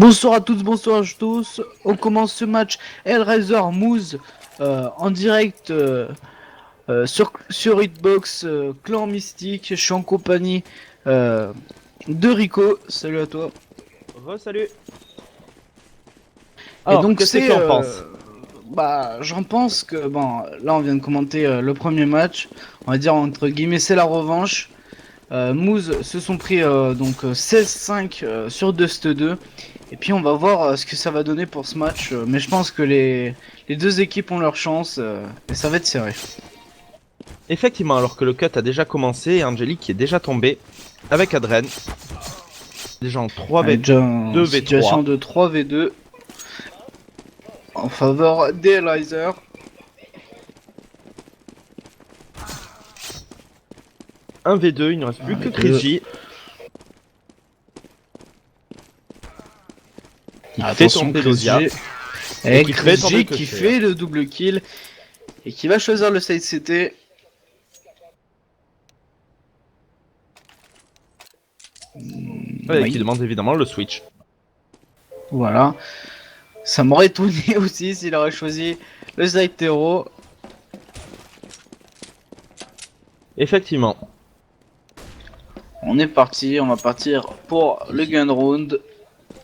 Bonsoir à tous, bonsoir à tous. On commence ce match Hellraiser Moose en direct sur Hitbox Clan Mystique. Je suis en compagnie de Rico. Salut à toi. Salut. Et Alors, donc qu'est-ce que c'est tu en penses? j'en pense que bon, là on vient de commenter le premier match. On va dire entre guillemets c'est la revanche. Moose se sont pris 16-5 sur Dust 2. Et puis on va voir ce que ça va donner pour ce match. Mais je pense que les deux équipes ont leur chance et ça va être serré. Effectivement, alors que le cut a déjà commencé et Angelique qui est déjà tombée avec Adren. Déjà en 3v2 Déjà en v situation 3. de 3v2 en faveur des Elizer. Un v2, il ne reste plus que Chris J. Qui fait tomber Dozia. Et qui Chris fait tomber J le qui cocher. fait le double kill et qui va choisir le side CT. Et Oui. qui demande évidemment le switch. Voilà. Ça m'aurait étonné aussi s'il aurait choisi le side Tero. Effectivement. On est parti, on va partir pour le gun round.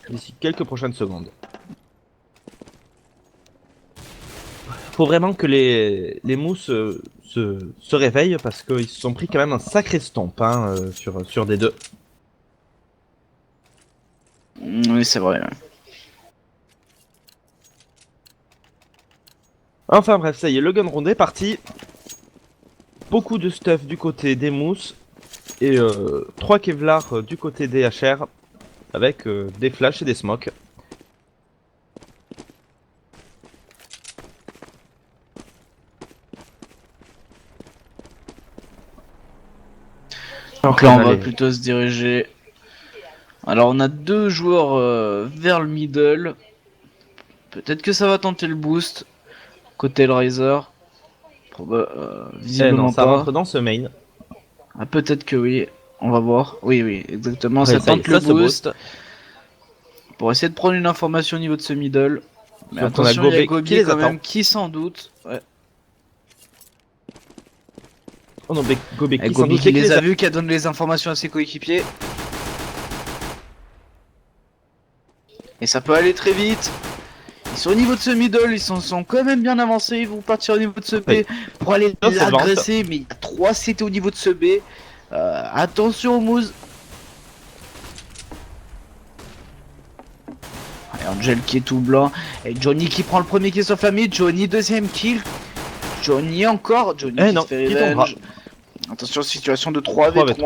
D'ici quelques prochaines secondes. Faut vraiment que les mousses se réveillent parce qu'ils se sont pris quand même un sacré stomp sur des deux. Oui, c'est vrai. Enfin bref, ça y est, le gun round est parti. Beaucoup de stuff du côté des mousses et 3 Kevlar du côté des HR avec des flashs et des smokes. Donc là, on va plutôt se diriger. Alors, on a deux joueurs vers le middle. Peut-être que ça va tenter le boost. Côté Hellraiser. Eh non, Visiblement ça pas. rentre dans ce main. Ah, peut-être que oui. On va voir. Oui, oui, exactement. Ouais, Ça ça y est, tente le ça se boost. booste. Pour essayer de prendre une information au niveau de ce middle. Mais Sauf qu'on a attention, il y a Gobek qui Gobi les quand attend. même qui s'en doute. Ouais. Oh non, Gobek Et qui s'en Gobi doute qui et qui les les a a. vus, qui a donné les informations à ses coéquipiers. Et ça peut aller très vite. Ils sont au niveau de ce middle, ils sont quand même bien avancés, ils vont partir au niveau de ce B Oui. pour aller Dans cette l'agresser, mais il y a 3 CT au niveau de ce B. Attention Moose. Et Angel qui est tout blanc. Et Johnny qui prend le premier kill sur famille. Johnny deuxième kill. Johnny encore. Johnny qui non, se fait qui tombera. revenge. Attention, situation de 3v3. 3v3.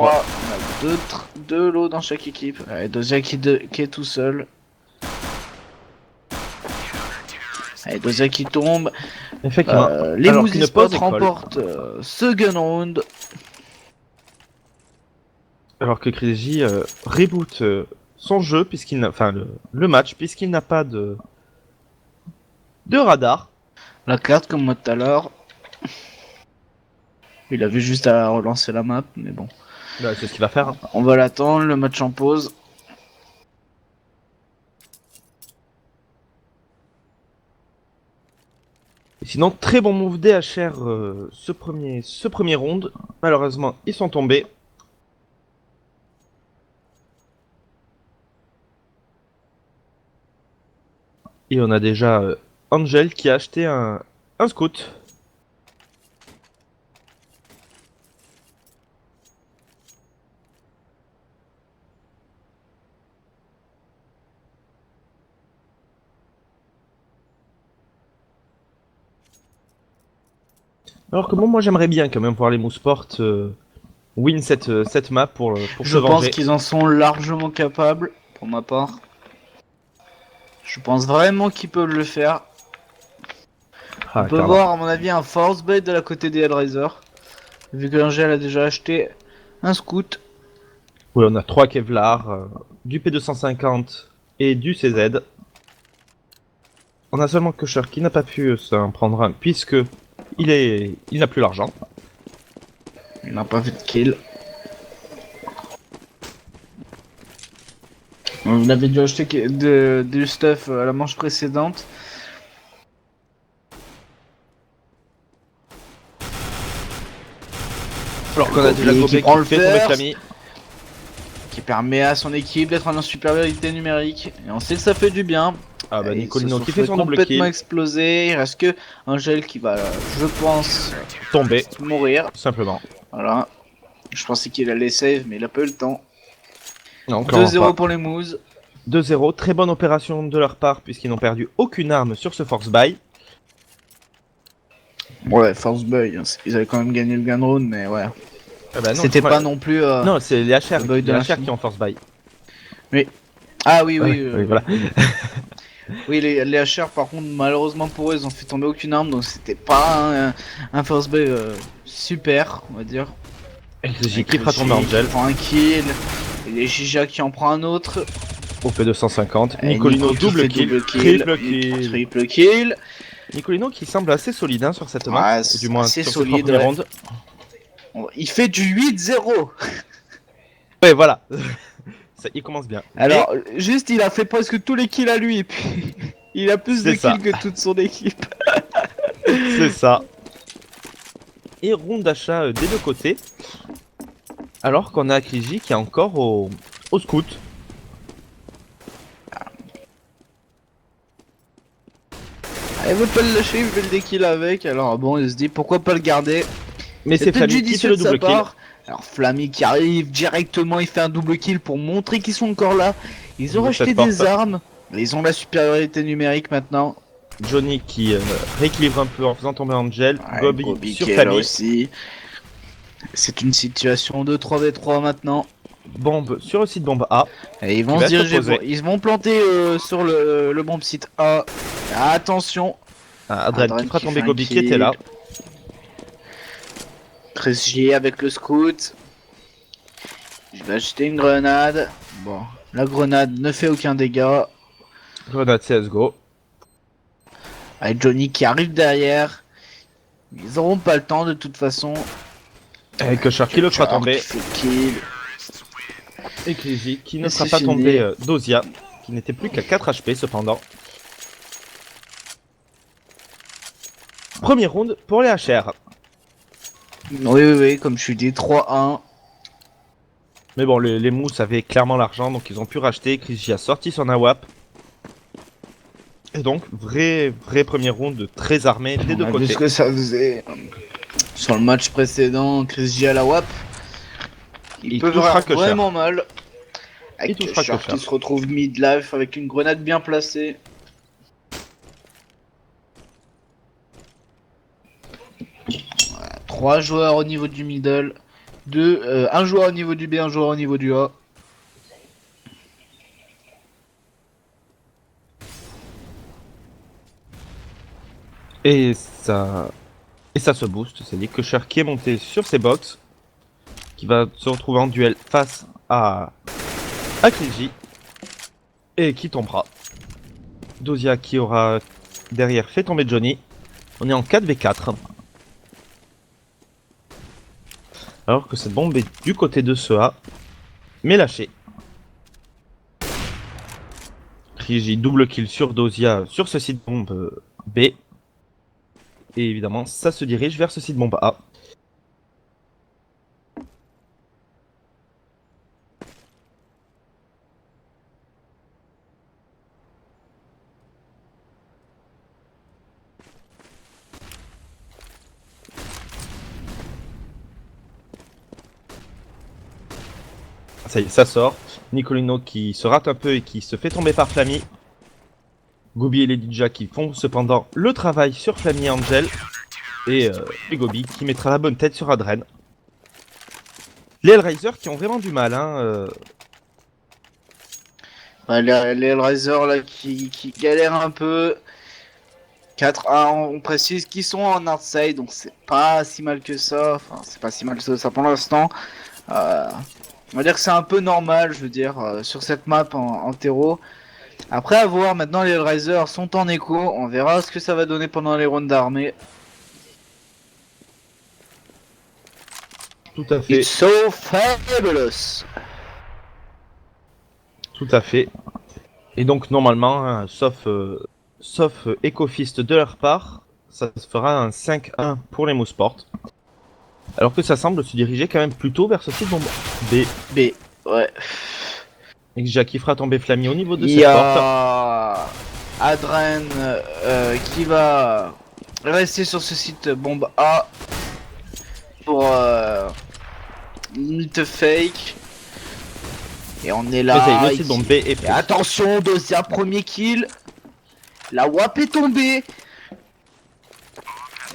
On a deux lots dans chaque équipe. Et deuxième qui est tout seul. Allez, Dozia qui tombe. Effectivement. Les Alors qu'une Mousy-Spot pause école. remportent ce gun round. Alors que Chris J reboot son jeu puisqu'il n'a, enfin le match puisqu'il n'a pas de radar. La carte comme moi tout à l'heure. Il avait juste à relancer la map, mais bon. Bah, c'est ce qu'il va faire. On va l'attendre, le match en pause. Et sinon, très bon move DHR ce premier round. Malheureusement, ils sont tombés. Et on a déjà Angel qui a acheté un scout. Alors que bon, moi j'aimerais bien quand même voir les Mouseport win cette map pour Je se pense venger. qu'ils en sont largement capables, pour ma part. Je pense vraiment qu'ils peuvent le faire. On peut voir, à mon avis, un force bait de la côté des Hellraiser. Vu que l'Angel a déjà acheté un scout. Oui, on a 3 Kevlar, du P250 et du CZ. On a seulement Kosher qui n'a pas pu s'en prendre un puisque il n'a plus l'argent. Il n'a pas fait de kill. On avait dû acheter du stuff à la manche précédente. Alors qu'on a déjà Gobi Gobé qui prend qui le fait tomber first. Flammy. Qui permet à son équipe d'être en supériorité numérique. Et on sait que ça fait du bien. Ah bah Et Nicolino ils se qui sont fait son double complètement kill. exploser. Il reste que Angel qui va, je pense, Tomber, mourir. tout simplement. Voilà. Je pensais qu'il allait save, mais il a pas eu le temps. Non, clairement 2-0 pas. pour les Moose. 2-0, très bonne opération de leur part puisqu'ils n'ont perdu aucune arme sur ce force buy. Ouais, Force Boy. Ils avaient quand même gagné le gun round, mais ouais. Ah bah non, C'était pas non plus. non, c'est les HR, le boy de l'infini. qui ont force buy. Ah oui, oui. Oui, voilà. Oui, les HR, par contre, malheureusement pour eux, ils ont fait tomber aucune arme, donc c'était pas un Force Boy super, on va dire. Et qui fera tomber Angel. Qui prend un kill. Et les Jija qui en prend un autre. Au P250. Et Nicolino Nico qui double fait kill, triple Nico kill. triple kill. Nicolino qui semble assez solide hein, sur cette Ouais, map, c'est ou du moins assez sur solide, cette première ouais. ronde. Il fait du 8-0. Ouais, voilà. Ça, il commence bien. Alors, juste, il a fait presque tous les kills à lui, et puis il a plus de C'est ça. kills que toute son équipe. C'est ça. Et ronde d'achat des deux côtés. Alors qu'on a Akriji qui est encore au scout. Il veut pas le lâcher, il veut le dékill avec, alors bon, il se dit pourquoi pas le garder. Mais c'est peut-être Flammy qui fait judicieux le de sa double kill. part. Alors Flammy qui arrive directement, il fait un double kill pour montrer qu'ils sont encore là. Ils ont De acheté cette des porte. armes, mais ils ont la supériorité numérique maintenant. Johnny qui rééquilibre un peu en faisant tomber Angel. Ouais, Gobi sur qui est là Flammy. aussi. C'est une situation de 3v3 maintenant. Bombe sur le site bombe A. Et ils vont va se diriger, s'opposer. ils vont planter sur le bombe site A. Attention. Adren qui fera qui tomber fait un Gobi qui kill. était là. Chris J avec le scout. Je vais acheter une grenade. Bon, la grenade ne fait aucun dégât. Grenade CSGO. Avec Johnny qui arrive derrière. Ils auront pas le temps de toute façon. Avec Usher qui le fera Shark tomber. qui fait le kill. Et Kriji qui ne Et fera c'est pas fini. tomber Dozia, qui n'était plus qu'à 4 HP cependant. Première round pour les HR. Oui, comme je suis dit, 3-1. Mais bon, les mousses avaient clairement l'argent, donc ils ont pu racheter. Kriji a sorti son AWAP. Et donc, vrai premier round très armé des deux On a vu côtés. ce que ça faisait sur le match précédent. Chris J à la WAP. Il peut touchera que vraiment mal. Avec Il touchera Shark que Cher. qui se retrouve mid-life avec une grenade bien placée. Voilà, 3 joueurs au niveau du middle. Un joueur au niveau du B, un joueur au niveau du A. Et ça se booste. C'est Usher qui est monté sur ses box. Qui va se retrouver en duel face à Kriji. Et qui tombera. Dozia qui aura derrière fait tomber Johnny. On est en 4v4. Alors que cette bombe est du côté de ce A. Mais lâchée. Kriji double kill sur Dozia sur ce site bombe B. Et évidemment, ça se dirige vers ce site bombe A. Ça y est, ça sort. Nicolino qui se rate un peu et qui se fait tomber par Flammy. Gobi et les Ninja qui font cependant le travail sur Flammy et Angel. Et Gobi qui mettra la bonne tête sur Adren. Les Hellraisers qui ont vraiment du mal. Hein, Ouais, les Hellraiser là qui galèrent un peu. 4-1, on précise qu'ils sont en outside, donc c'est pas si mal que ça. Enfin, c'est pas si mal que ça pour l'instant. On va dire que c'est un peu normal, je veux dire, sur cette map en terreau. Après, à voir, maintenant les Hellraisers sont en écho. On verra ce que ça va donner pendant les rounds d'armée. Tout à fait. It's so fabulous! Tout à fait. Et donc normalement, hein, sauf Ecofist de leur part, ça se fera un 5-1 pour les Mouseport. Alors que ça semble se diriger quand même plutôt vers ce site bombe B. B, ouais. Et que Jackie fera tomber Flammy au niveau de Il y cette porte. a Adren qui va rester sur ce site bombe A pour limite fake. Et on est Mais ça y là. est, le site bombe B est Et pris. attention, Dosia, premier kill. La WAP est tombée.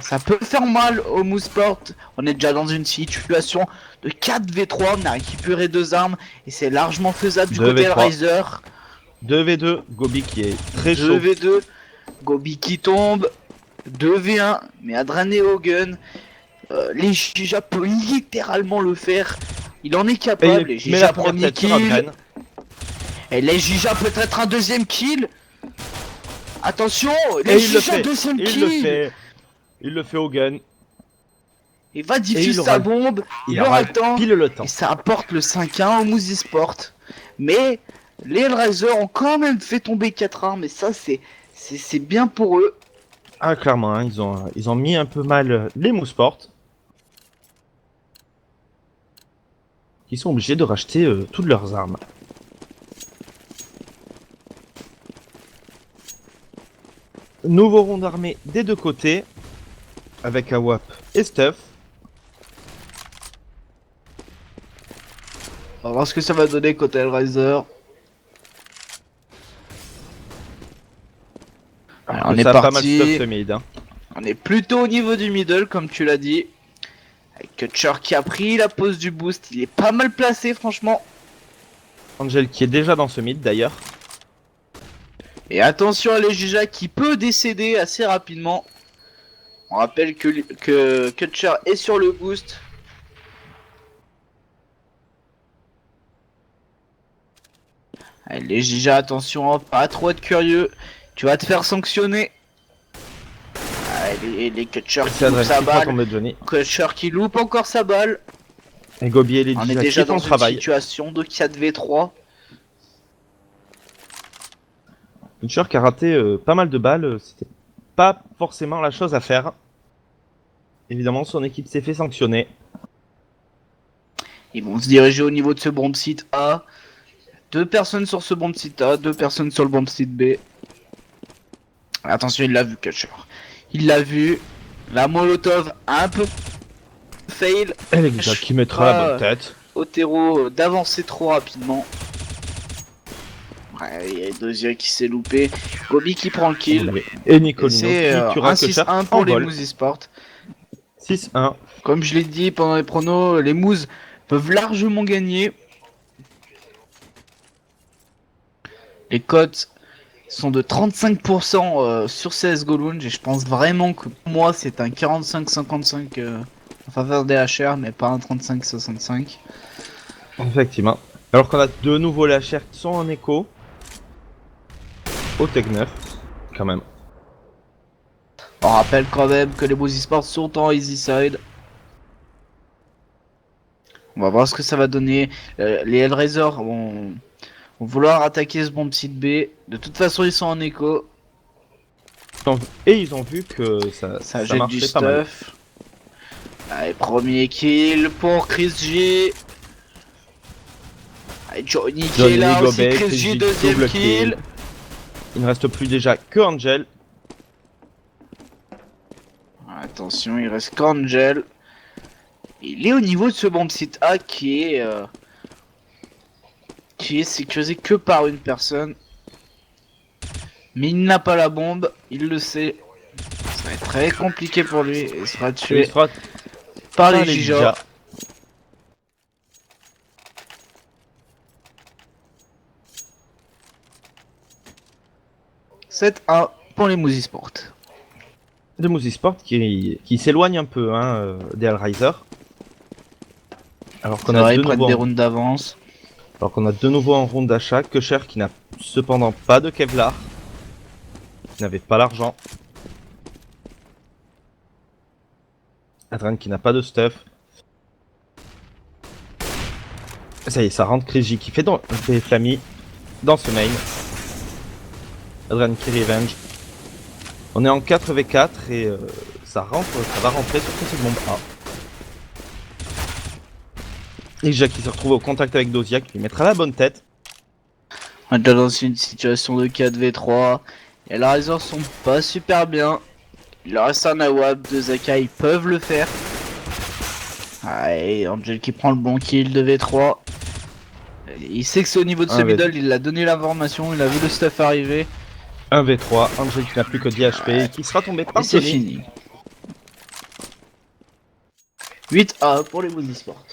Ça peut faire mal au Mouseport. On est déjà dans une situation de 4v3. On a récupéré 2 armes. Et c'est largement faisable du côté 2v3. Riser. 2v2, Gobi qui est très chaud. 2v2. Gobi qui tombe. 2v1. Mais Adren et Hogan. Les Gija peut littéralement le faire. Il en est capable. Les Mais la Gija première premier tête sur kill. Adren. Et les Gija peut-être un deuxième kill. Attention, Et les il le Gija fait. deuxième Il kill. le fait. Il le fait au gun. Il va Et diffuser il sa aura- bombe. Il aura aura le temps. pile le temps. Et ça apporte le 5-1 au Mousy Sport. Mais les Hellraiser ont quand même fait tomber 4 armes. Et ça, c'est bien pour eux. Ah clairement, hein, ils ont mis un peu mal les Mouseport. Qui sont obligés de racheter toutes leurs armes. Nouveau rond d'armée des deux côtés. Avec Awap et Stuff. On va voir ce que ça va donner côté Hellraiser. Alors, on est Ça a pas mal parti. Stuff ce mid. Hein. On est plutôt au niveau du middle, comme tu l'as dit. Avec Kutcher qui a pris la pose du boost. Il est pas mal placé, franchement. Angel qui est déjà dans ce mid d'ailleurs. Et attention à Legija qui peut décéder assez rapidement. On rappelle que Kutcher est sur le boost. Allez, Legija, attention, hein, pas trop être curieux. Tu vas te faire sanctionner. Allez, les Kutcher qui C'est loupe Adrien sa qui fera balle. tomber Johnny. Kutcher qui loupe encore sa balle. Et Gobi et les On est Dija déjà qui font dans le une travail. situation de 4v3. Butcher qui a raté pas mal de balles. C'était pas forcément la chose à faire. Évidemment, son équipe s'est fait sanctionner. Ils vont se diriger au niveau de ce bomb site A. 2 personnes sur ce bomb site A, 2 personnes sur le bomb site B. Attention, il l'a vu, Kutcher. Il l'a vu. La Molotov a un peu fail. Et les Dija qui mettra la bonne tête. Otero d'avancer trop rapidement. Ouais, il y a Dozier qui s'est loupé. Gobi qui prend le kill. Et Nicolino C'est qui un tuera que 6-1 pour les Mousy Sport. 6-1. Comme je l'ai dit pendant les pronos, les Mousses peuvent largement gagner. Les cotes sont de 35% sur CSGO Lounge et je pense vraiment que pour moi c'est un 45-55 en faveur des HR mais pas un 35-65. Effectivement. Alors qu'on a de nouveau les HR qui sont en écho. Au Tech 9. Quand même. On rappelle quand même que les Mousy Sports sont en easy side. On va voir ce que ça va donner. Les Hellraiser vont vouloir attaquer ce bomb site B. De toute façon ils sont en écho. Et ils ont vu que ça Ça jette du marchait pas mal. stuff. Allez, premier kill pour Chris G. Allez, Johnny qui est là aussi. Chris G, deuxième double kill. Il ne reste plus déjà que Angel. Attention, il reste qu'Angel. Il est au niveau de ce bomb site A qui est sécurisé que par une personne. Mais il n'a pas la bombe, il le sait. Ça va être très compliqué pour lui. Et il sera Et tué il sera par par les les Gija. Dija. C'est 1 pour les Mousy Sport. De Mousy Sport qui s'éloigne un peu des Hellraiser. Alors qu'on C'est a vrai, de ils prennent nouveau des en- rounds d'avance. alors qu'on a de nouveau en round d'achat. Kusher qui n'a cependant pas de Kevlar. Qui n'avait pas l'argent. Adrien qui n'a pas de stuff. Ça y est, ça rentre Kriji qui fait donc des Flammy. dans ce main. Adrian qui revenge. On est en 4v4 et ça va rentrer sur cette bombe A. Et Jack qui se retrouve au contact avec Dozia qui lui mettra la bonne tête. On est déjà dans une situation de 4v3. Et les Razors sont pas super bien. Il leur reste un Nawab, 2 Zaka, ils peuvent le faire. Et Angel qui prend le bon kill, 2v3. Il sait que c'est au niveau de ce middle, il a donné l'information, il a vu le stuff arriver. 1v3, Angel qui n'a plus que 10 HP et qui sera tombé par c'est fini. 8-A pour les Moose Esports.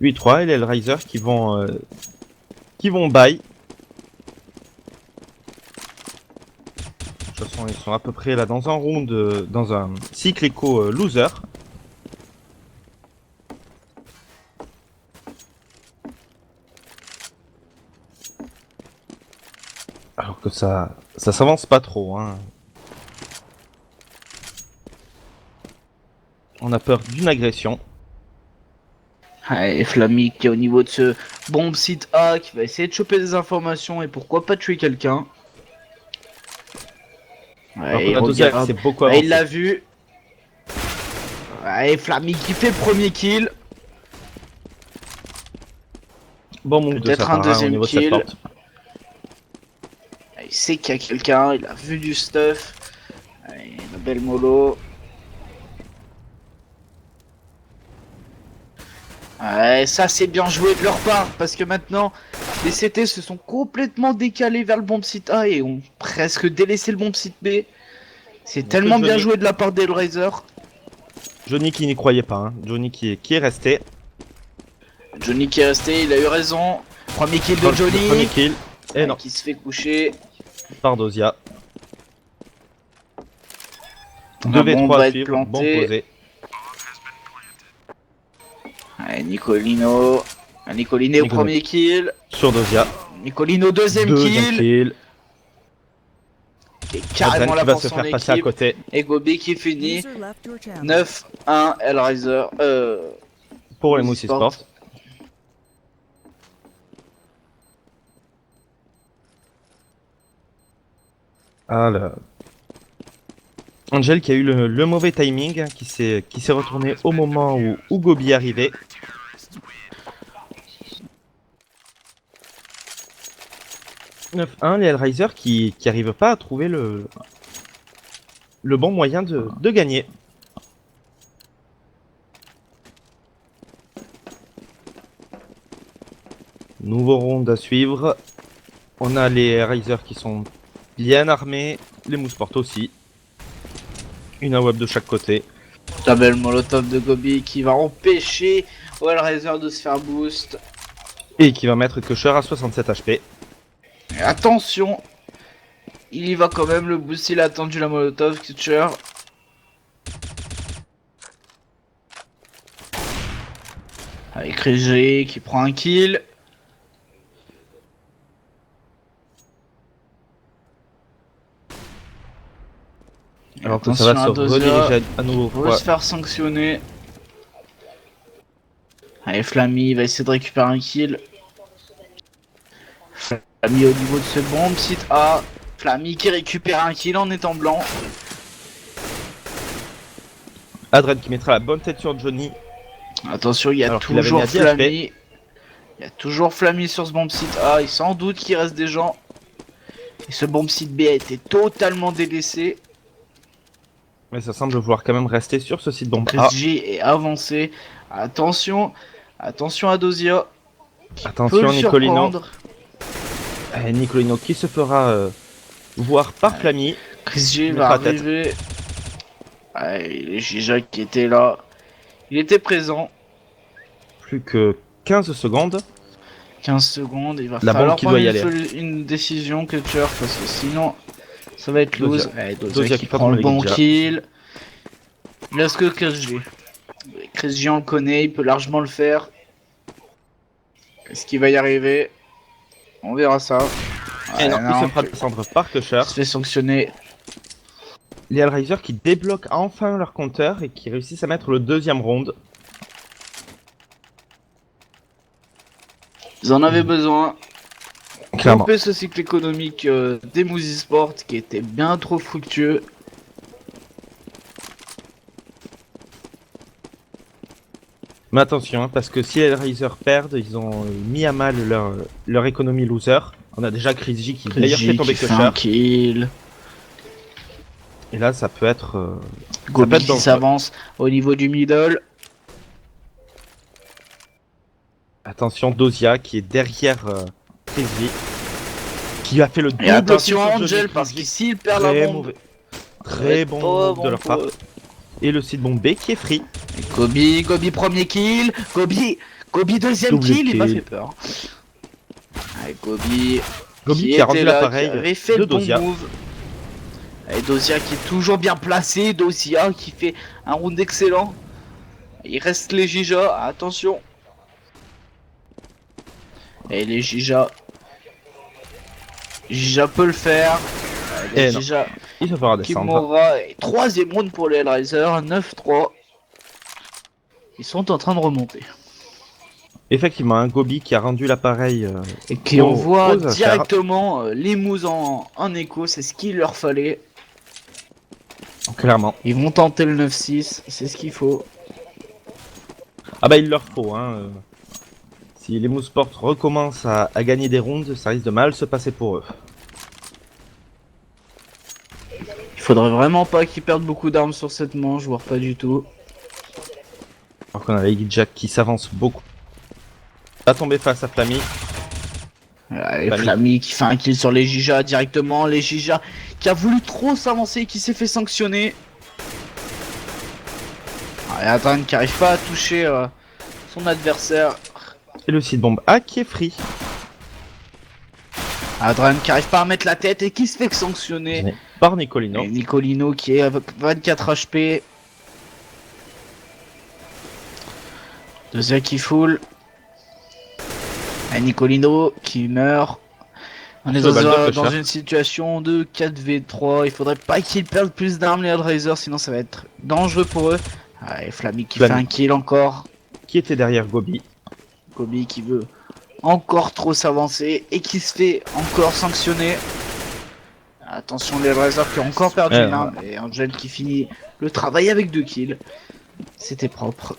« 8-3 et les Riser qui vont buy. De toute façon, ils sont à peu près là dans un round, dans un cycle éco loser. Alors que ça s'avance pas trop, hein. On a peur d'une agression. Et Flammy qui est au niveau de ce bombe site A, qui va essayer de choper des informations et pourquoi pas tuer quelqu'un. Il l'a vu. Et Flammy qui fait le premier kill. Bon move de peut-être sa part, un deuxième au niveau kill. de cette porte. Il sait qu'il y a quelqu'un, il a vu du stuff. Une belle mollo. Ça c'est bien joué de leur part parce que maintenant les CT se sont complètement décalés vers le bomb site A et ont presque délaissé le bomb site B. C'est tellement bien joué de la part d'Hellraiser. Johnny qui n'y croyait pas, hein. Johnny qui est resté. Johnny qui est resté, il a eu raison. Premier kill de Johnny. Premier kill. Et non. Qui se fait coucher. Par Dozia. 2v3 à suivre, bon posé. Nicolino. Nicolino premier kill. Sur Dozia. Nicolino deuxième kill. Qui est carrément là va pour se son faire équipe. passer à côté. Et Gobi qui finit 9-1 Hellraiser pour les Moose Esports. Ah là. Angel qui a eu le mauvais timing, hein, qui s'est retourné au moment où Gobi arrivait. « 9-1, les Hellraiser qui arrivent pas à trouver le bon moyen de gagner. Nouveau round à suivre. On a les Hellraiser qui sont bien armés, les Moose Esports aussi. Une AWP de chaque côté. La belle molotov de Gobi qui va empêcher Hellraiser de se faire boost. Et qui va mettre Kusher à 67 HP. Et attention, il y va quand même, le boost il a attendu la molotov, Kusher. Avec Régé qui prend un kill. Alors que ça va se rediriger à nouveau. Il va se faire sanctionner. Allez, Flammy va essayer de récupérer un kill. Flammy au niveau de ce bombe site A. Flammy qui récupère un kill en étant blanc. Adred qui mettra la bonne tête sur Johnny. Attention, il y a toujours Flammy. Il y a toujours Flammy sur ce bombe site A. Il sans doute qu'il reste des gens. Et ce bombe site B a été totalement délaissé. Mais ça semble vouloir quand même rester sur ce site bombe A. G est avancé. Attention. Attention à Dozia. Attention Nicolino. Nicolino qui se fera voir par Flammy. Chris G va arriver. Les Gija qui était là. Il était présent. Plus que 15 secondes. 15 secondes. Il va falloir prendre une décision Kutcher parce que sinon ça va être lose. Dozia qui prend le bon kill. Il reste que Chris G. Chris G on le connaît, il peut largement le faire. Est-ce qu'il va y arriver? On verra ça. Et non, il se fera descendre par Kusher. Il se fait sanctionner. les Hellraisers qui débloquent enfin leur compteur et qui réussissent à mettre le deuxième round. Ils en avaient besoin. Clairement. Couper ce cycle économique des Moose Esports qui était bien trop fructueux. Mais attention, hein, parce que si les Hellraisers perdent, ils ont mis à mal leur économie loser. On a déjà Chris J qui d'ailleurs fait tomber Qui fait un Kusher. kill. Et là, ça peut être. Gobi qui dangereux. s'avance au niveau du middle. Attention, Dozia qui est derrière Chris J. Qui a fait le double Et attention kill à sur Johnny Angel Chris parce J. qu'il perd la Très bombe. mauvais. Ça va Très être bon pas move de leur pour part. eux. Et le site bomb B qui est free. Et Gobi premier kill. Gobi deuxième Double kill, il m'a kill. fait peur. Allez, Gobi Gobi qui a rendu était là, l'appareil qui avait fait de le bon Dozia. move. Et Dozia qui est toujours bien placé. Dozia qui fait un round excellent. Il reste les Jija, attention. Et les Jija. Jija peut le faire. Les Eh non. Jija Il va falloir descendre. Kimura. Et troisième round pour les Hellraisers. 9-3. Ils sont en train de remonter. Effectivement, un Gobi qui a rendu l'appareil. Et qui aux envoie affaires. directement les Moose en écho. C'est ce qu'il leur fallait. Clairement. Ils vont tenter le 9-6. C'est ce qu'il faut. Ah bah il leur faut, hein. Si les Moose Sports recommencent à gagner des rounds, ça risque de mal se passer pour eux. Il faudrait vraiment pas qu'ils perdent beaucoup d'armes sur cette manche, voire pas du tout. Alors qu'on a Iggy Jack qui s'avance beaucoup. Va tomber face à Flammy. Et Flammy qui fait un kill sur les Jija directement. Les Jija qui a voulu trop s'avancer et qui s'est fait sanctionner. Et Adran qui arrive pas à toucher son adversaire. Et le site bomb A qui est free. Adran qui arrive pas à mettre la tête et qui se fait sanctionner. Par Nicolino. Et Nicolino qui est avec 24 HP. Deuxième qui full. Et Nicolino qui meurt. On est dans une situation de 4v3. Il faudrait pas qu'ils perdent plus d'armes les Hellraisers, sinon ça va être dangereux pour eux. Et Flammy qui fait un kill encore. Qui était derrière Gobi. Gobi qui veut encore trop s'avancer et qui se fait encore sanctionner. Attention les Hellraisers qui ont encore perdu une arme. Et Angel qui finit le travail avec 2 kills. C'était propre.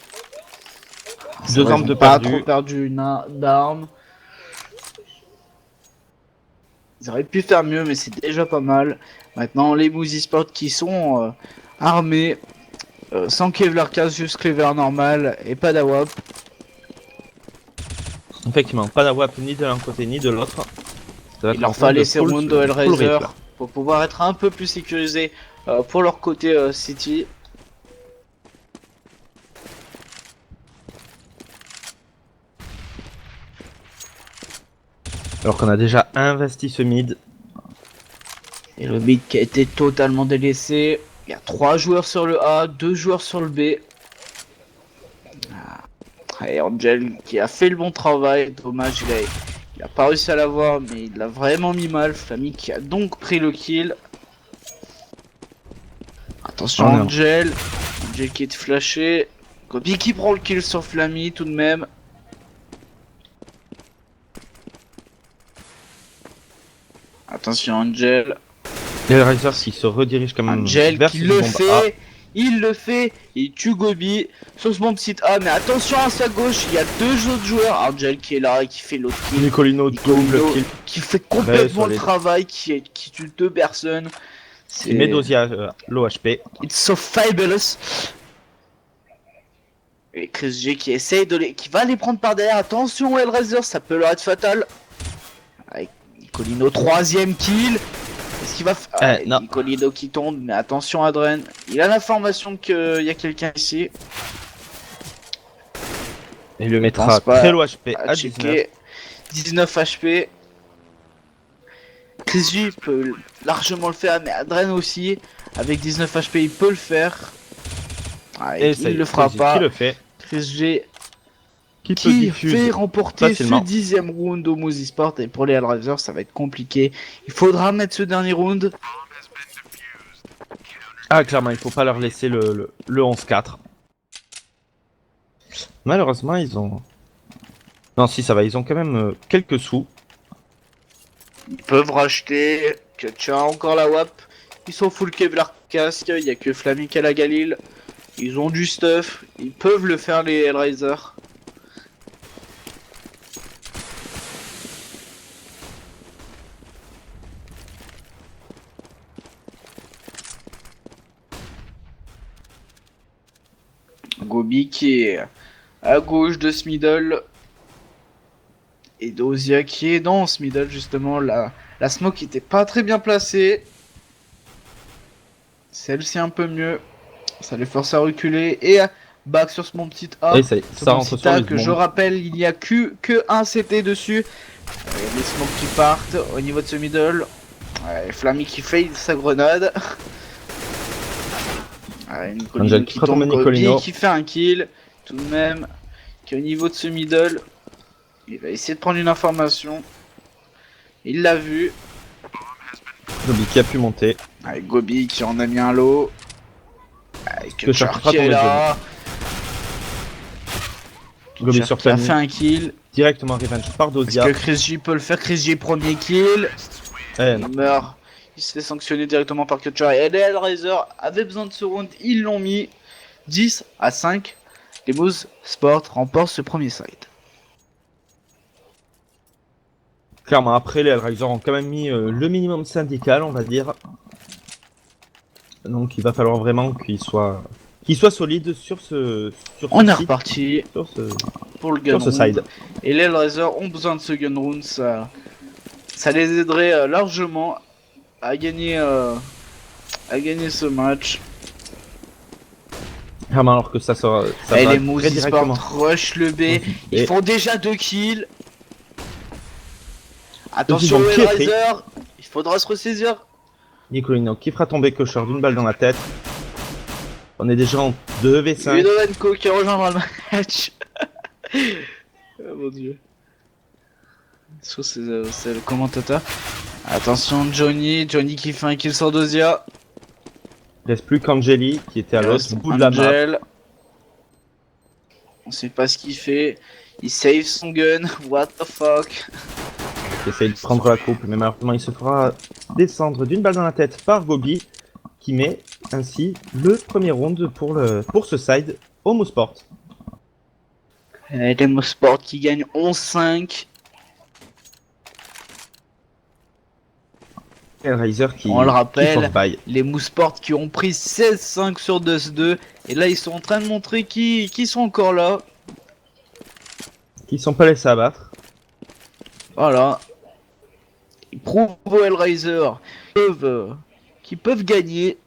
2 armes de pas perdu. trop perdu d'armes. Ils auraient pu faire mieux, mais c'est déjà pas mal. Maintenant, les Moose Esports qui sont armés, sans Kevlar 15, juste Cleaver normal et pas d'AWAP. Effectivement, pas d'AWAP ni de l'un côté ni de l'autre. Il leur fallait ces rounds de Hellraiser pour pouvoir être un peu plus sécurisés pour leur côté City. Alors qu'on a déjà investi ce mid. Et le mid qui a été totalement délaissé. Il y a 3 joueurs sur le A, 2 joueurs sur le B. Et Angel qui a fait le bon travail. Dommage, il a pas réussi à l'avoir, mais il l'a vraiment mis mal. Flammy qui a donc pris le kill. Attention Angel. Angel qui est flashé. Gobi qui prend le kill sur Flammy tout de même. Attention Angel. Les Hellraisers qui se redirigent comme Angel vers qui ce le bomb fait. A. Il le fait. Il tue Gobi sur ce bomb site A. Mais attention à sa gauche. Il y a 2 autres joueurs. Angel qui est là et qui fait l'autre kill. Nicolino double kill. Qui fait complètement le travail. Qui tue 2 personnes. C'est Medosia low HP. It's so fabulous. Et Chris G qui essaye qui va les prendre par derrière. Attention Hellraiser, ça peut leur être fatal. Avec Nicolino 3ème kill. Est-ce qu'il va non. Nicolino qui tombe, mais attention Adren. Il a l'information qu'il y a quelqu'un ici. Il le mettra très low HP à 19. 19 HP. Chris G peut largement le faire, mais Adren aussi. Avec 19 HP, il peut le faire. Et il le fera pas. Qui le fait. Chris G qui fait remporter facilement. ce 10ème round au Moose Esports. Et pour les Hellraisers, ça va être compliqué. Il faudra mettre ce dernier round. Ah, clairement, il faut pas leur laisser le 11-4. Malheureusement, ils ont... Non, si, ça va, ils ont quand même quelques sous. Ils peuvent racheter. Ketcha encore la WAP. Ils sont full Kevlar casque. Il y a que Flammy qui a la Galil. Ils ont du stuff. Ils peuvent le faire les Hellraiser. Gobi qui est à gauche de ce middle. Et Dozia qui est dans ce middle justement. La smoke était pas très bien placée. Celle-ci un peu mieux. Ça les force à reculer. Et back sur ce mon petit A. Et ça rentre sur le que je rappelle, il n'y a que un CT dessus. Il y a des smokes qui partent au niveau de ce middle. Flammy qui fail sa grenade. Nicolino qui tombe, Gobi qui fait un kill. Tout de même, qui est au niveau de ce middle. Il va essayer de prendre une information. Il l'a vu. Gobi qui a pu monter. Avec Gobi qui en a mis un lot. Avec Ketcha qui est là. Gobi sur qui a fait un kill. Directement revenge par Dozia. Est-ce que Chris J peut le faire? Chris J premier kill. Il meurt. Il se fait sanctionner directement par Ketcha. Et les Hellraiser avaient besoin de ce round. Ils l'ont mis 10-5. Les Moose Sport remportent ce premier side. Clairement, après, les Hellraiser ont quand même mis le minimum syndical, on va dire. Donc, il va falloir vraiment qu'ils soient solides sur ce on est reparti pour le gun sur ce side. Et les Hellraiser ont besoin de ce gun round. Ça les aiderait largement à gagner ce match. Vraiment, alors que ça et va les Moose très directement. rush le B. Ils font déjà 2 kills. Attention aux Hellraiser, il faudra se ressaisir. Nicolino qui fera tomber Kosher d'une balle dans la tête. On est déjà en 2v5. Ludovenko qui rejoindra le match. Oh mon dieu. C'est le commentateur. Attention Johnny qui fait un kill sur Dozia. Il reste plus qu'Angeli qui était à l'autre bout de la map. On sait pas ce qu'il fait. Il save son gun. What the fuck. Il essaye de prendre la coupe, mais malheureusement il se fera descendre d'une balle dans la tête par Gobi, qui met ainsi le premier round pour ce side au Mouseport. Les Mouseport qui gagnent 11-5. Hellraiser qui, on le rappelle, qui les Mouseport qui ont pris 16-5 sur Dust 2, et là ils sont en train de montrer qui sont encore là. Qui sont pas laissés abattre. Voilà. Ils prouvent aux Hellraiser qu'ils peuvent gagner.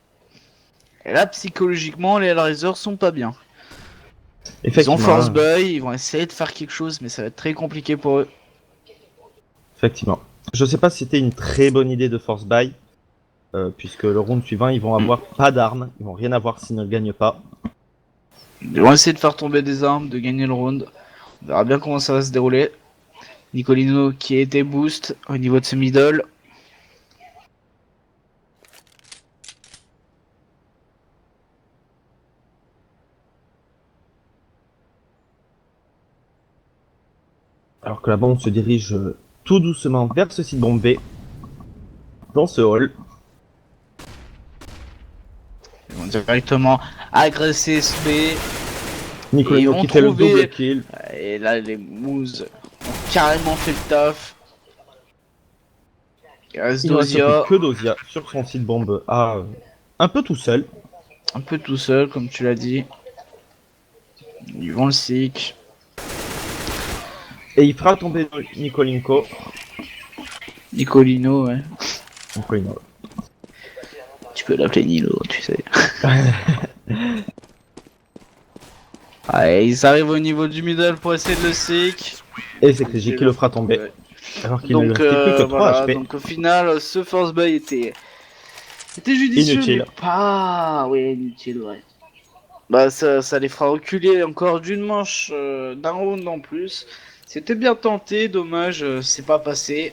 Et là, psychologiquement, les Hellraiser sont pas bien. Ils ont force buy, ils vont essayer de faire quelque chose, mais ça va être très compliqué pour eux. Effectivement. Je sais pas si c'était une très bonne idée de force buy, puisque le round suivant, ils vont avoir pas d'armes, ils vont rien avoir s'ils ne le gagnent pas. Ils vont essayer de faire tomber des armes, de gagner le round. On verra bien comment ça va se dérouler. Nicolino qui a été boost au niveau de ce middle. Alors que la bombe se dirige tout doucement vers ce site bombé, dans ce hall. Ils vont directement agresser ce B. Nicolino qui fait le double kill. Et là, les Moose ont carrément fait le taf. Il reste Dozia. Que Dozia sur son site bombe A, un peu tout seul. Un peu tout seul, comme tu l'as dit. Ils vont le sick. Et il fera tomber Nicolino, ouais. Nicolino. Tu peux l'appeler Nilo, tu sais. Allez, ils arrivent au niveau du middle pour essayer de le sick. Et c'est Crégy qui le fera tomber. Ouais. Alors qu'il ne restait plus que 3 voilà, HP. donc au final, ce force buy était judicieux, inutile. Mais pas... Oui, inutile, ouais. Bah ça les fera reculer encore d'une manche, d'un round en plus. C'était bien tenté, dommage, c'est pas passé.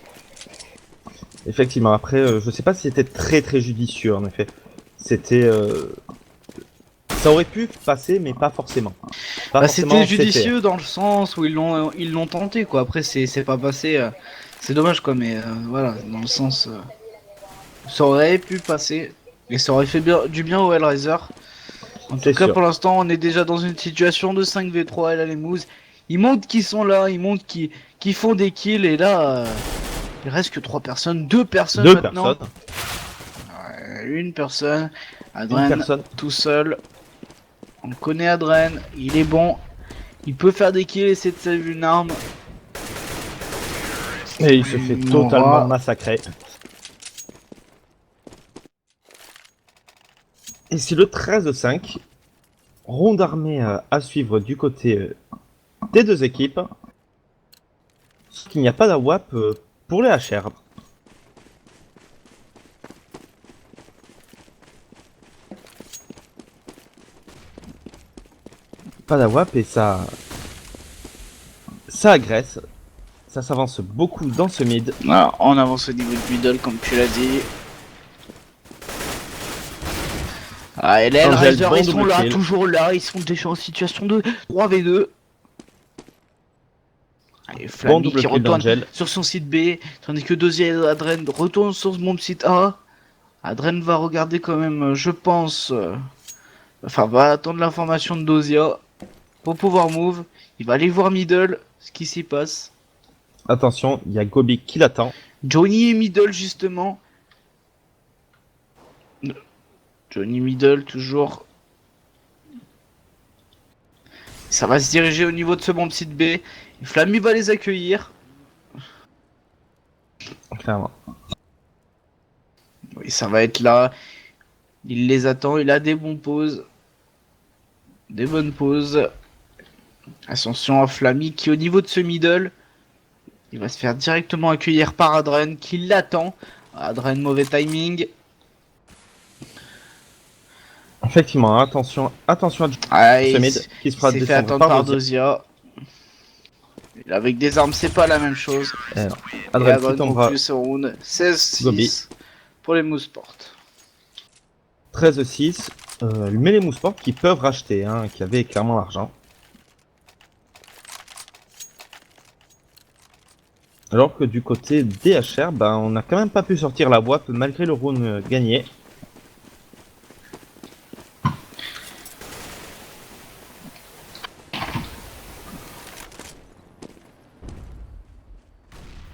Effectivement, après, je sais pas si c'était très judicieux en effet. C'était... Ça aurait pu passer, mais pas forcément. Pas Bah, forcément, c'était judicieux dans le sens où ils l'ont tenté quoi. Après c'est pas passé. C'est dommage quoi, mais voilà, dans le sens ça aurait pu passer et ça aurait fait du bien au Hellraiser. En tout C'est cas sûr. pour l'instant on est déjà dans une situation de 5v3 et là les moves ils montrent qu'ils sont là, ils montrent qu'ils font des kills et là il reste que 3 personnes, 2 personnes Deux maintenant. personnes, Une personne, une Adren personne. tout seul. On le connaît Adren, il est bon. Il peut faire des kills, essayer de save une arme. Et il se fait Il totalement mourra. massacrer. Et c'est le 13-5. Ronde armée à suivre du côté des deux équipes. Sauf qu'il n'y a pas d'AWAP pour les HR. Pas d'AWAP et ça agresse. Ça s'avance beaucoup dans ce mid. Ah, on avance au niveau de middle comme tu l'as dit. Ah, et les Angel, Hellraiser bon ils sont double là, kill. toujours là, ils sont déjà en situation de 3v2. Et Bon Flammy double qui kill retourne d'Angel. sur son site B, tandis que deuxième Adren retourne sur mon site A. Adren va regarder quand même, je pense, enfin va attendre l'information de Dozia pour pouvoir move. Il va aller voir middle, ce qui s'y passe. Attention, il y a Gobi qui l'attend. Johnny est middle justement. Johnny middle toujours. Ça va se diriger au niveau de ce bon site B. Et Flammy va les accueillir. Clairement. Oui, ça va être là. Il les attend, il a des bons pauses. Des bonnes pauses. Attention à Flammy qui au niveau de ce middle. Il va se faire directement accueillir par Adren qui l'attend. Adren mauvais timing. Effectivement, attention à Ah, ce il mid qui se il fera s'est fait descendre attendre par par Dozia. Dozia. Avec des armes c'est pas la même chose. Et Et Adrien qui Adren tombera conclut ce round 16-6 Gobi. pour les Mouseport. 13-6. Mais les Mouseport qui peuvent racheter, hein, qui avaient clairement l'argent. Alors que du côté DHR, ben, on n'a quand même pas pu sortir la WAP malgré le round gagné.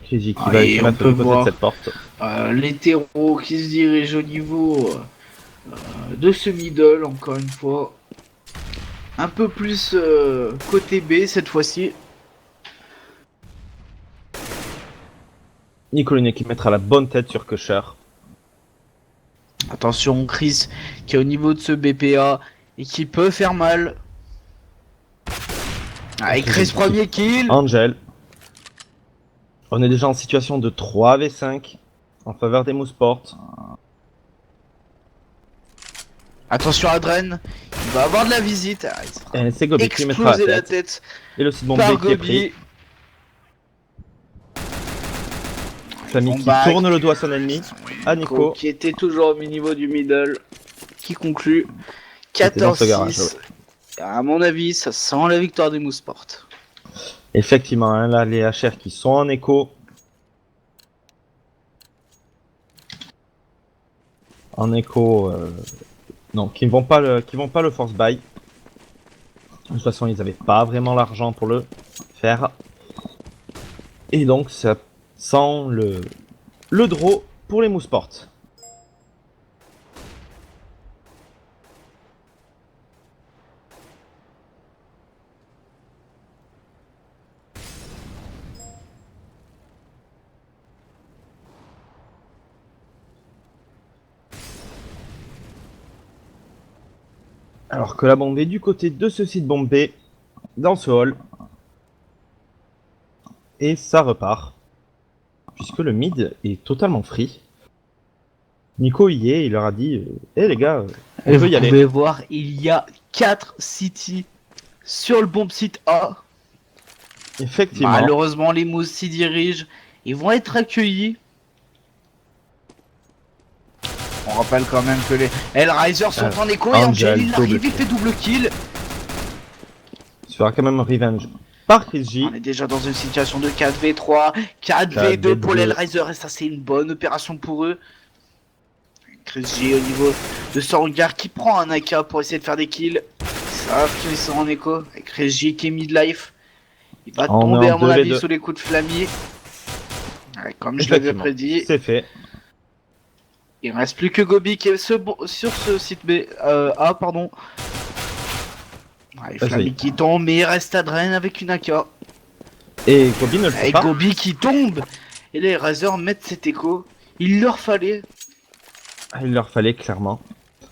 Crazy qui va Et se on mettre peut du côté de voir cette porte. l'hétéro qui se dirige au niveau de ce middle, encore une fois. Un peu plus côté B cette fois-ci. Nicoline qui mettra la bonne tête sur Kusher. Attention, Chris qui est au niveau de ce BPA et qui peut faire mal. Avec Chris premier kill. Angel. On est déjà en situation de 3v5 en faveur des Mouseport. Attention Adren, il va avoir de la visite. Ah, il se fera Et c'est Gobi qui mettra exploser la la tête. tête Et le site par bombé qui est pris. Gobi. Flammy qui Back. tourne le doigt à son ennemi. À Nico. Qui était toujours au niveau du middle. Qui conclut était dans ce garage, 14-6. À mon avis, ça sent la victoire des Mouseport. Effectivement, hein, là les HR qui sont en écho. En écho, non, qui vont pas le force buy. De toute façon, ils n'avaient pas vraiment l'argent pour le faire. Et donc, ça sent le draw pour les Mouseport. Alors que la bombe est du côté de ce site bombé, dans ce hall. Et ça repart. Puisque le mid est totalement free. Nico y est, il leur a dit Eh les gars, on Et peut vous y aller. pouvez voir, il y a 4 cities sur le bomb site A. Effectivement. Malheureusement, les Mousses s'y dirigent. Ils vont être accueillis. On rappelle quand même que les Hellraisers sont en écho et Angel il arrive, il fait double kill. Il se fera quand même revenge par Chris J. On est déjà dans une situation de 4v3, 4v2 pour les Hellraisers et ça c'est une bonne opération pour eux. Chris J au niveau de son regard qui prend un AK pour essayer de faire des kills. Ils savent qu'ils sont en écho. Et Chris J qui est mid-life. Il va tomber à mon avis sous les coups de Flammy. Ouais, comme je l'avais prédit. C'est fait. Il ne reste plus que Gobi qui est sur ce site B. A, pardon. Ouais, Flammy qui tombe, mais il reste Adren avec une AK. Et Gobi ne le fait pas. Et Gobi qui tombe. Et les Razors mettent cet écho. Il leur fallait. Il leur fallait clairement.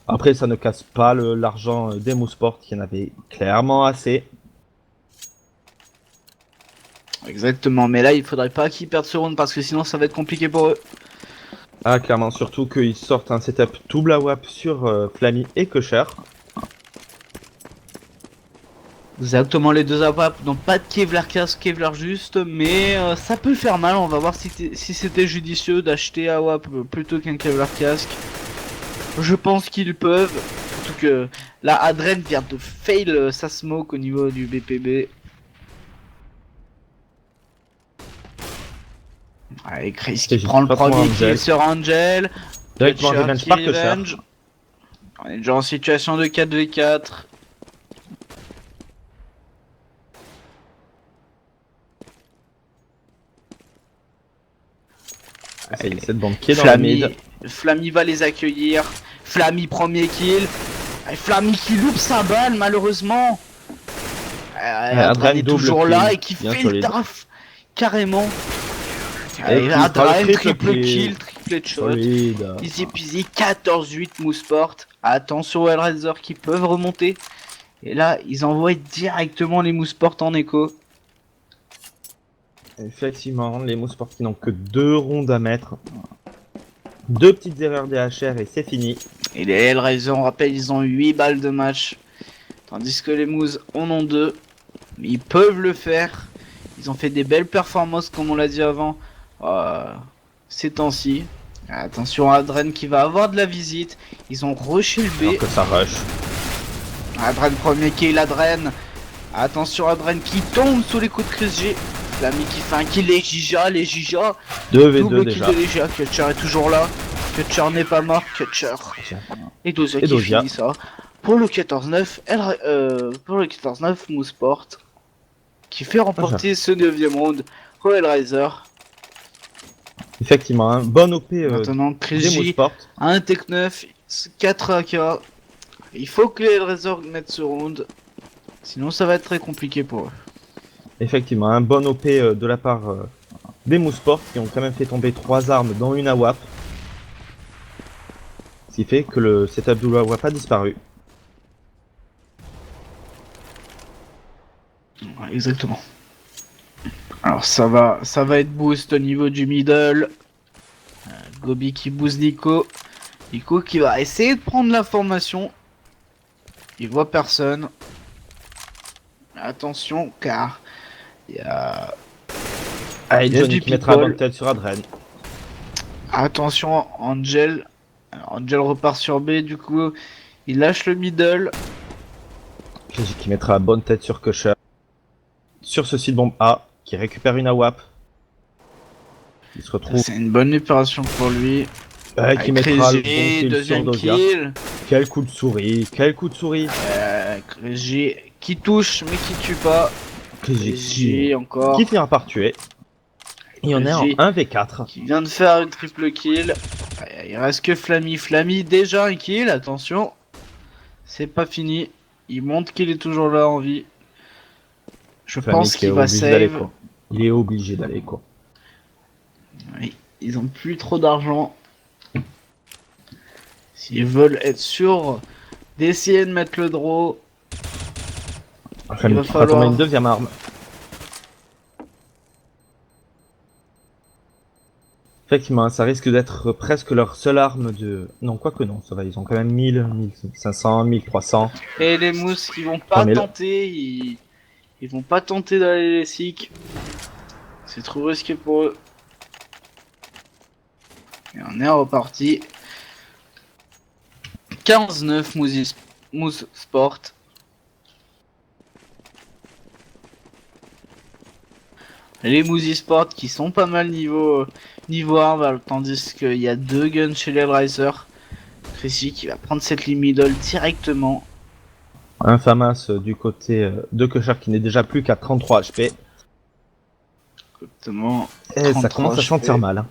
Après, ça ne casse pas l'argent des Mousport qui en avait clairement assez. Exactement, mais là il faudrait pas qu'ils perdent ce round parce que sinon ça va être compliqué pour eux. Ah, clairement, surtout qu'ils sortent un setup double AWAP sur Flammy et Kosher. Exactement, les deux AWAP, donc pas de Kevlar casque, Kevlar juste, mais ça peut faire mal. On va voir si c'était judicieux d'acheter AWAP plutôt qu'un Kevlar casque. Je pense qu'ils peuvent, surtout que là Adren vient de fail sa smoke au niveau du BPB. Allez, Chris qui prend le premier kill sur Angel. Directement revenge par Kosher. On est déjà en situation de 4v4. Allez, cette bombe qui est dans la mid. Flammy va les accueillir. Flammy premier kill. Flammy qui loupe sa balle malheureusement. Adren est toujours là et qui fait le taf carrément. Adren triple kill, triple shot. Easy peasy, 14-8 Mousport. Attention aux Hellraiser qui peuvent remonter. Et là, ils envoient directement les Mousport en écho. Effectivement, les Mousport qui n'ont que 2 rondes à mettre. 2 petites erreurs DHR et c'est fini. Et les Hellraiser, on rappelle, ils ont 8 balles de match. Tandis que les Moose en ont 2. Mais ils peuvent le faire. Ils ont fait des belles performances comme on l'a dit avant. Ces temps-ci. Attention à Adren qui va avoir de la visite. Ils ont rushé le B. Alors que ça rush. Adren premier kill, Adren. Attention Adren qui tombe sous les coups de Chris G. Flammy qui fait un kill, les Jija. 2v2 déjà. Kill de Legia. Kutcher est toujours là. Kutcher n'est pas mort. Kutcher. Et Dozia qui finit ça. Pour le 14-9, Mousport qui fait remporter ce 9ème round au Hellraiser. Effectivement, un bon OP maintenant Chris J, un Tech 9, 4 AK. Il faut que les Hellraiser mettent ce round. Sinon ça va être très compliqué pour eux. Effectivement, un bon OP de la part des Mousport qui ont quand même fait tomber 3 armes dont une AWAP. Ce qui fait que le setup double AWAP a disparu. Ouais, exactement. Alors ça va être boost au niveau du middle. Gobi qui boost Nico. Nico qui va essayer de prendre l'information. Il voit personne. Attention car il y a... Johnny qui mettra la bonne tête sur Adren. Attention Angel. Alors, Angel repart sur B du coup. Il lâche le middle. Qui mettra la bonne tête sur Kosher. Sur ce site bombe A. Qui récupère une AWAP. Il se retrouve. C'est une bonne opération pour lui. Qui mettra le bon kill deuxième sur Dozia. Kill. Quel coup de souris. G qui touche mais qui tue pas. G encore. Qui finira par tuer. Et on est en 1v4. Qui vient de faire une triple kill. Il reste que Flammy. Flammy déjà un kill, attention. C'est pas fini. Il montre qu'il est toujours là en vie. Je pense qu'il va save. Il est obligé d'aller quoi. Oui, ils ont plus trop d'argent. S'ils veulent être sûrs d'essayer de mettre le draw. Il va falloir une deuxième arme. Effectivement, ça risque d'être presque leur seule arme de... Non, quoique non, ça va, ils ont quand même 1000, 1500, 1300. Et les mousses qui vont pas tenter, ils vont pas tenter d'aller les SIC. C'est trop risqué pour eux. Et on est reparti. 15-9 Moose Sport. Les Moose Sport qui sont pas mal niveau 1, tandis qu'il y a 2 guns chez les Riser. Chrissy qui va prendre cette ligne middle directement. Un Famas du côté de Kusher qui n'est déjà plus qu'à 33 HP. Exactement. Et ça commence à sentir mal. Hein.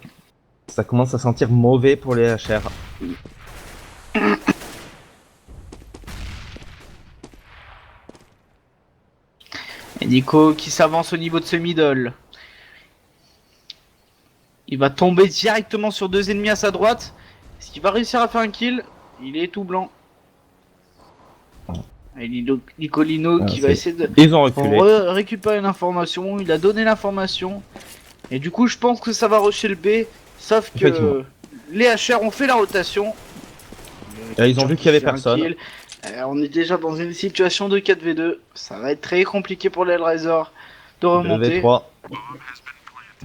Ça commence à sentir mauvais pour les HR. Et Nico qui s'avance au niveau de ce middle. Il va tomber directement sur 2 ennemis à sa droite. Est-ce qu'il va réussir à faire un kill? Il est tout blanc. Et Nicolino qui va essayer de Ils ont reculé. récupérer l'information. Il a donné l'information. Et du coup, je pense que ça va rusher le B. Sauf que les HR ont fait la rotation. Et ils ont vu qu'il y avait personne. On est déjà dans une situation de 4v2. Ça va être très compliqué pour les Hellraiser de remonter. 2v3.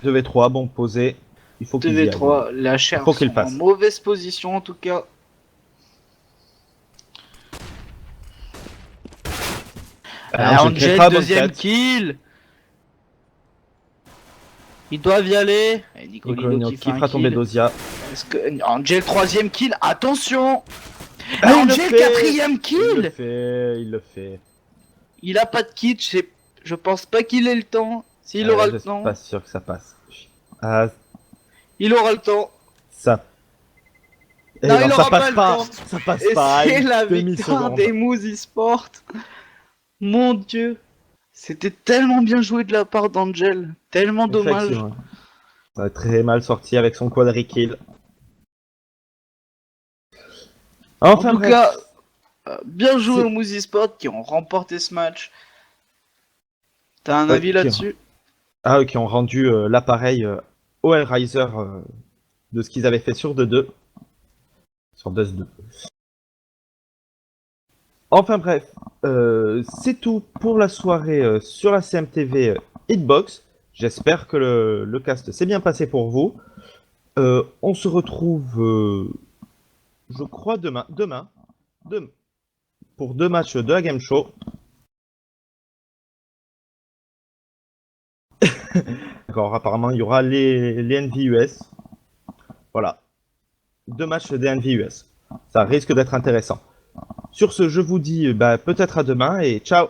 2v3, bon posé. Il faut qu'il 2v3, les HR sont en mauvaise position en tout cas. Angel, deuxième kill. Ils doivent y aller. Et Nicolino qui fera tomber Dozia. Est-ce que Angel, troisième kill, attention. Angel, quatrième kill. Il le fait. Il a pas de kit, je pense pas qu'il ait le temps. S'il aura le temps. Je suis pas sûr que ça passe. Il aura le temps. Ça. Non, il aura pas le pas. temps. Ça passe pas. C'est la victoire des Moose Esport. Mon dieu. C'était tellement bien joué de la part d'Angel. Tellement dommage. Ça a très mal sorti avec son quadri-kill. Enfin, en tout cas, bien joué aux Moose Esport qui ont remporté ce match. T'as un avis là-dessus? Qui ont rendu l'appareil au Hellraiser de ce qu'ils avaient fait sur 2-2. Sur 2-2. Enfin bref, c'est tout pour la soirée sur la CMTV Hitbox. J'espère que le cast s'est bien passé pour vous. On se retrouve, je crois, demain, pour 2 matchs de la Game Show. D'accord, apparemment il y aura les NVUS. Voilà. 2 matchs des NVUS. Ça risque d'être intéressant. Sur ce, je vous dis peut-être à demain et ciao!